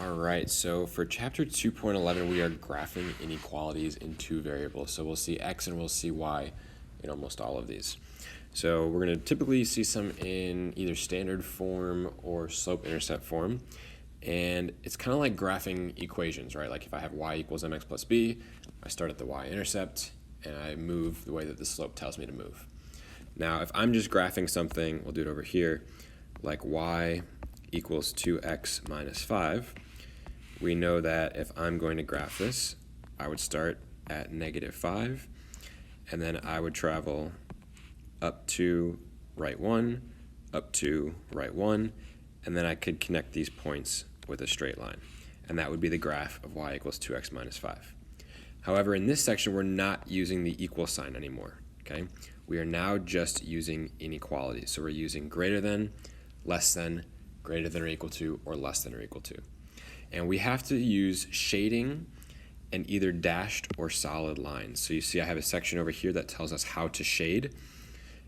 All right, so for chapter 2.11, we are graphing inequalities in two variables. So we'll see x and we'll see y in almost all of these. So we're going to typically see some in either standard form or slope-intercept form. And it's kind of like graphing equations, right? Like if I have y equals mx plus b, I start at the y-intercept and I move the way that the slope tells me to move. Now, if I'm just graphing something, we'll do it over here, like y equals 2x minus 5, we know that if I'm going to graph this, I would start at negative 5, and then I would travel up to right 1, up to right 1, and then I could connect these points with a straight line. And that would be the graph of y equals 2x minus 5. However, in this section, we're not using the equal sign anymore, okay? We are now just using inequalities. So we're using greater than, less than, greater than or equal to, or less than or equal to. And we have to use shading and either dashed or solid lines. So you see I have a section over here that tells us how to shade,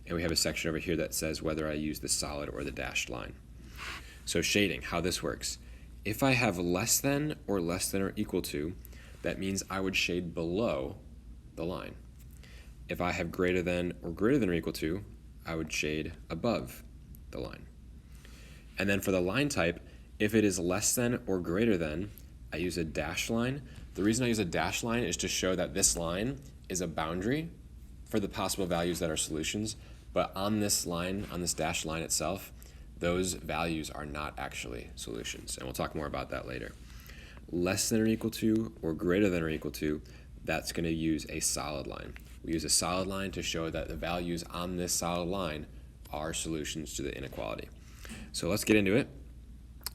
and we have a section over here that says whether I use the solid or the dashed line. So shading, how this works. If I have less than or equal to, that means I would shade below the line. If I have greater than or equal to, I would shade above the line. And then for the line type, if it is less than or greater than, I use a dashed line. The reason I use a dashed line is to show that this line is a boundary for the possible values that are solutions, but on this line, on this dashed line itself, those values are not actually solutions, and we'll talk more about that later. Less than or equal to or greater than or equal to, that's going to use a solid line. We use a solid line to show that the values on this solid line are solutions to the inequality. So let's get into it.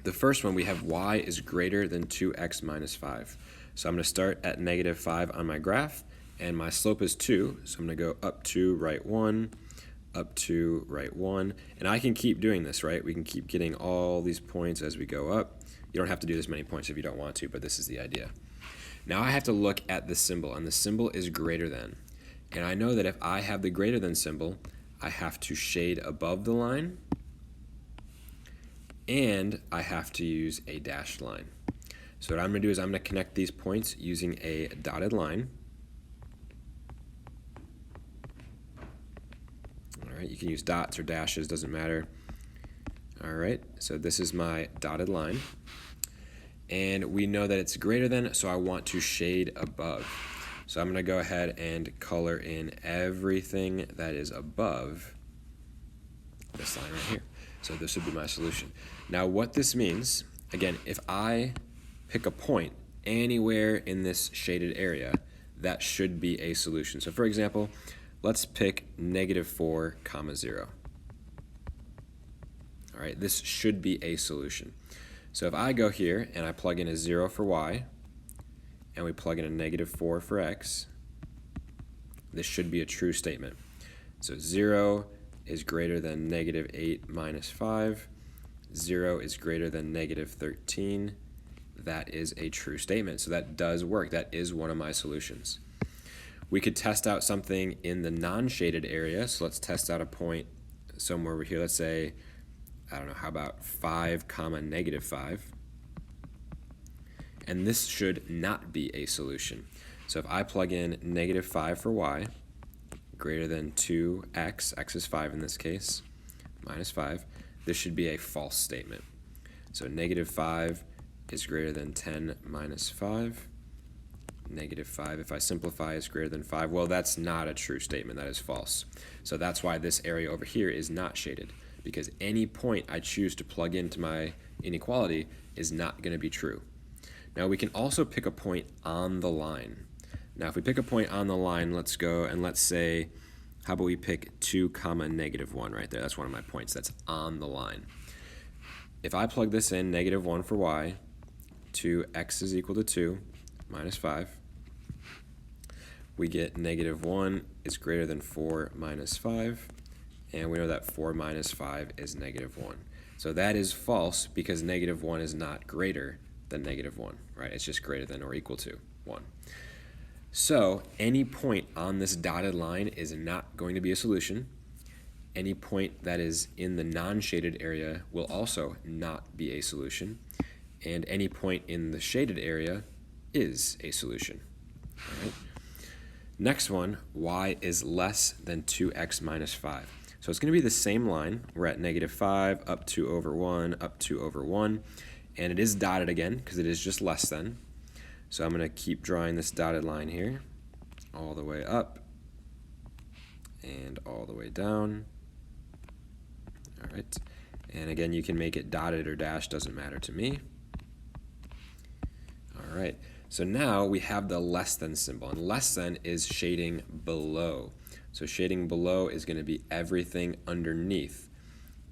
The first one, we have y is greater than 2x minus 5. So I'm going to start at negative 5 on my graph, and my slope is 2, so I'm going to go up to right 1, up to right 1, and I can keep doing this, right? We can keep getting all these points as we go up. You don't have to do this many points if you don't want to, but this is the idea. Now I have to look at the symbol, and the symbol is greater than. And I know that if I have the greater than symbol, I have to shade above the line, and I have to use a dashed line. So what I'm going to do is I'm going to connect these points using a dotted line. All right, you can use dots or dashes, doesn't matter. All right, so this is my dotted line. And we know that it's greater than, so I want to shade above. So I'm going to go ahead and color in everything that is above this line right here. So this would be my solution. Now what this means, again, if I pick a point anywhere in this shaded area, that should be a solution. So for example, let's pick negative 4, 0. All right, this should be a solution. So if I go here and I plug in a 0 for y, and we plug in a negative 4 for x, this should be a true statement. So 0 is greater than negative 8 minus 5. 0 is greater than negative 13. That is a true statement. So that does work. That is one of my solutions. We could test out something in the non-shaded area. So let's test out a point somewhere over here. Let's say, I don't know, how about 5 comma negative 5? And this should not be a solution. So if I plug in negative 5 for y, greater than 2x, x is 5 in this case, minus 5, this should be a false statement. So negative 5 is greater than 10 minus 5. Negative 5, if I simplify, is greater than 5. Well, that's not a true statement. That is false. So that's why this area over here is not shaded, because any point I choose to plug into my inequality is not going to be true. Now we can also pick a point on the line. Now if we pick a point on the line, let's go and let's say, how about we pick 2 comma negative 1 right there? That's one of my points. That's on the line. If I plug this in, negative 1 for y, 2x is equal to 2 minus 5, we get negative 1 is greater than 4 minus 5, and we know that 4 minus 5 is negative 1. So that is false because negative 1 is not greater than negative 1, right? It's just greater than or equal to 1. So any point on this dotted line is not going to be a solution. Any point that is in the non-shaded area will also not be a solution. and any point in the shaded area is a solution. All right. Next one, y is less than 2x minus 5. So it's going to be the same line. We're at -5, up 2 over 1, up 2 over 1. And it is dotted again because it is just less than. So I'm going to keep drawing this dotted line here all the way up and all the way down. All right. And again, you can make it dotted or dashed, doesn't matter to me. All right. So now we have the less than symbol, and less than is shading below. So shading below is going to be everything underneath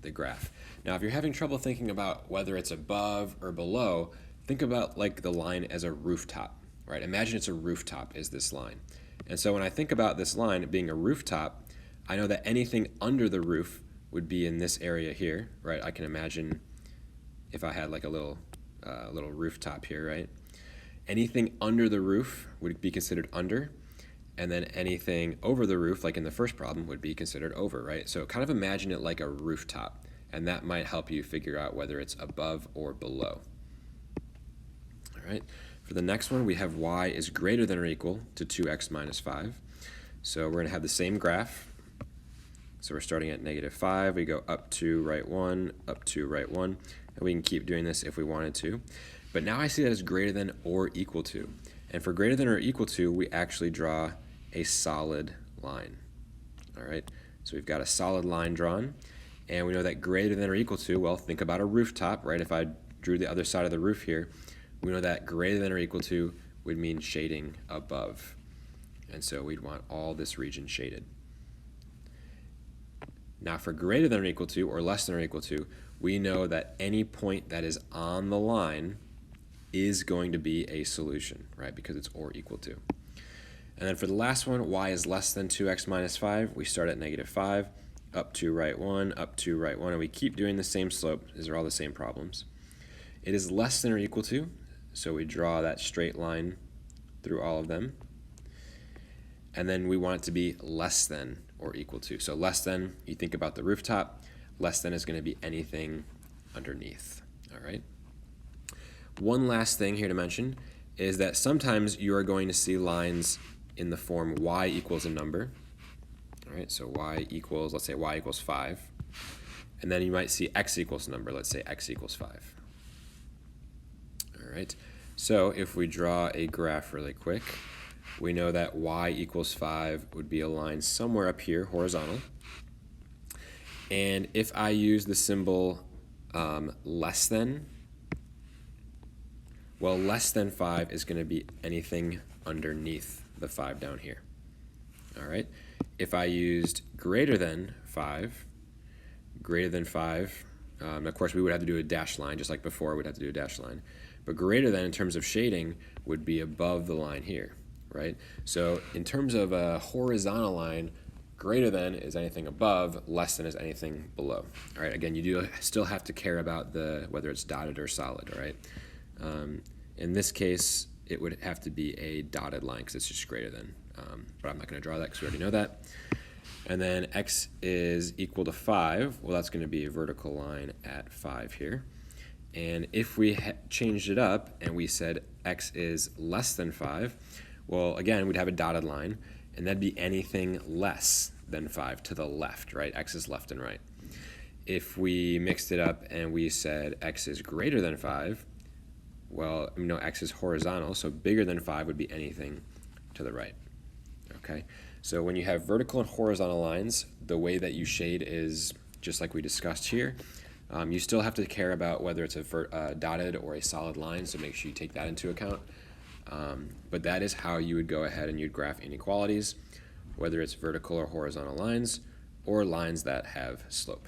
the graph. Now, if you're having trouble thinking about whether it's above or below, think about like the line as a rooftop, right? Imagine it's a rooftop is this line. And so when I think about this line being a rooftop, I know that anything under the roof would be in this area here, right? I can imagine if I had like a little rooftop here, right? Anything under the roof would be considered under, and then anything over the roof, like in the first problem, would be considered over, right? So kind of imagine it like a rooftop, and that might help you figure out whether it's above or below. All right, for the next one, we have y is greater than or equal to 2x minus 5. So we're going to have the same graph. So we're starting at -5, we go up 2, right 1, up 2, right 1, and we can keep doing this if we wanted to. But now I see that as greater than or equal to. And for greater than or equal to, we actually draw a solid line. All right, so we've got a solid line drawn, and we know that greater than or equal to, well, think about a rooftop, right? If I drew the other side of the roof here, we know that greater than or equal to would mean shading above. And so we'd want all this region shaded. Now for greater than or equal to or less than or equal to, we know that any point that is on the line is going to be a solution, right? Because it's or equal to. And then for the last one, y is less than 2x minus 5. We start at -5, up 2, right 1, up 2, right 1, and we keep doing the same slope. These are all the same problems. It is less than or equal to, so we draw that straight line through all of them. And then we want it to be less than or equal to. So less than, you think about the rooftop, less than is going to be anything underneath, all right? One last thing here to mention is that sometimes you are going to see lines in the form y equals a number, all right? So y equals, let's say y equals 5. And then you might see x equals a number, let's say x equals 5. All right, so if we draw a graph really quick, we know that y equals 5 would be a line somewhere up here, horizontal. And if I use the symbol less than, well, less than 5 is going to be anything underneath the 5 down here. All right. If I used greater than 5, of course we would have to do a dashed line, just like before we'd have to do a dashed line. But greater than in terms of shading would be above the line here, right? So in terms of a horizontal line, greater than is anything above, less than is anything below. All right, again, you do still have to care about whether it's dotted or solid, all right? In this case, it would have to be a dotted line because it's just greater than, but I'm not going to draw that because we already know that. And then x is equal to 5. Well, that's going to be a vertical line at 5 here. And if we changed it up and we said x is less than 5, well, again, we'd have a dotted line, and that'd be anything less than 5 to the left, right? X is left and right. If we mixed it up and we said x is greater than 5, well, we know x is horizontal, so bigger than 5 would be anything to the right, okay? So when you have vertical and horizontal lines, the way that you shade is just like we discussed here. You still have to care about whether it's a dotted or a solid line, so make sure you take that into account. But that is how you would go ahead and you'd graph inequalities, whether it's vertical or horizontal lines, or lines that have slope.